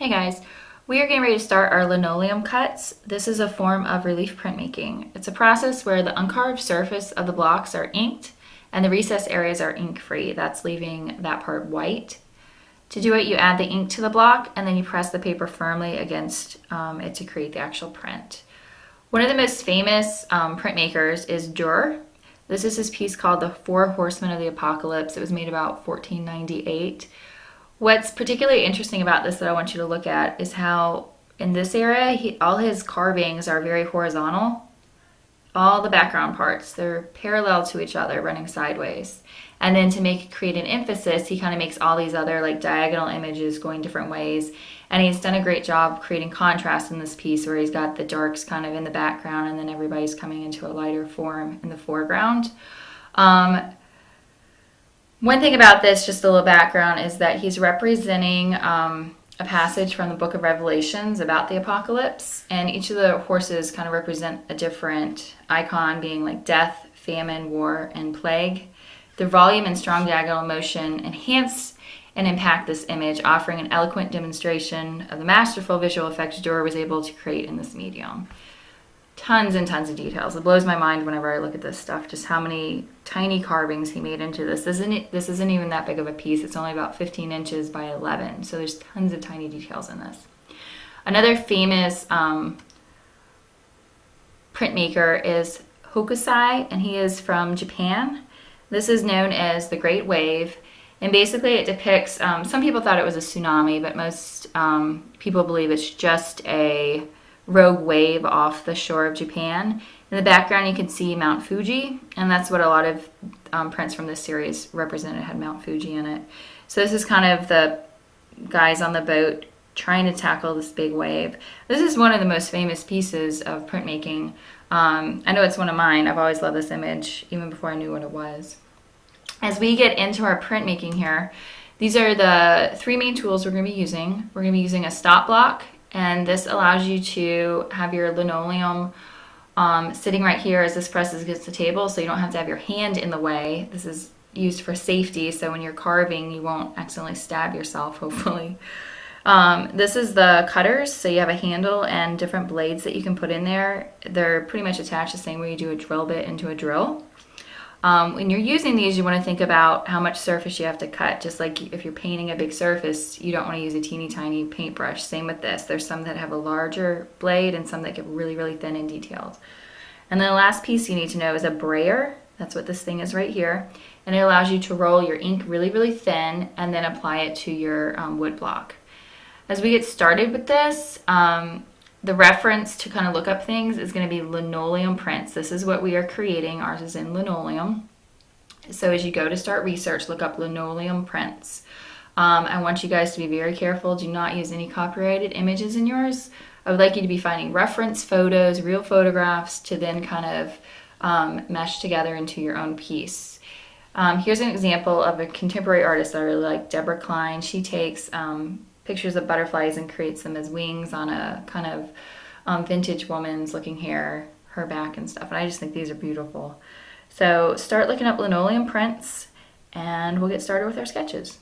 Hey guys, we are getting ready to start our linoleum cuts. This is a form of relief printmaking. It's a process where the uncarved surface of the blocks are inked and the recessed areas are ink-free. That's leaving that part white. To do it, you add the ink to the block and then you press the paper firmly against it to create the actual print. One of the most famous printmakers is Durer. This is his piece called The Four Horsemen of the Apocalypse. It was made about 1498. What's particularly interesting about this that I want you to look at is how in this era, all his carvings are very horizontal. All the background parts, they're parallel to each other, running sideways. And then to create an emphasis, he kind of makes all these other like diagonal images going different ways. And he's done a great job creating contrast in this piece where he's got the darks kind of in the background and then everybody's coming into a lighter form in the foreground. One thing about this, just a little background, is that he's representing a passage from the book of Revelations about the apocalypse, and each of the horses kind of represent a different icon, being like death, famine, war, and plague. The volume and strong diagonal motion enhance and impact this image, offering an eloquent demonstration of the masterful visual effects Durer was able to create in this medium. Tons and tons of details. It blows my mind whenever I look at this stuff, just how many tiny carvings he made into this. This isn't even that big of a piece. It's only about 15 inches by 11, so there's tons of tiny details in this. Another famous printmaker is Hokusai, and he is from Japan. This is known as the Great Wave, and basically it depicts, some people thought it was a tsunami, but most people believe it's just a rogue wave off the shore of Japan. In the background you can see Mount Fuji, and that's what a lot of prints from this series represented, had Mount Fuji in it. So this is kind of the guys on the boat trying to tackle this big wave. This is one of the most famous pieces of printmaking. I know it's one of mine. I've always loved this image even before I knew what it was. As we get into our printmaking here, these are the three main tools we're going to be using. We're going to be using a stop block, and this allows you to have your linoleum sitting right here as this presses against the table, so you don't have to have your hand in the way. This is used for safety, so when you're carving, you won't accidentally stab yourself, hopefully. This is the cutters, so you have a handle and different blades that you can put in there. They're pretty much attached the same way you do a drill bit into a drill. When you're using these, you want to think about how much surface you have to cut. Just like if you're painting a big surface, you don't want to use a teeny tiny paintbrush. Same with this. There's some that have a larger blade and some that get really, really thin and detailed. And then the last piece you need to know is a brayer. That's what this thing is right here. And it allows you to roll your ink really, really thin and then apply it to your wood block. As we get started with this, the reference to kind of look up things is going to be linoleum prints. This is what we are creating. Ours is in linoleum. So as you go to start research, look up linoleum prints. I want you guys to be very careful. Do not use any copyrighted images in yours. I would like you to be finding reference photos, real photographs, to then kind of mesh together into your own piece. Here's an example of a contemporary artist that I really like, Deborah Klein. She takes pictures of butterflies and creates them as wings on a kind of vintage woman's looking hair, her back and stuff. And I just think these are beautiful. So start looking up linoleum prints and we'll get started with our sketches.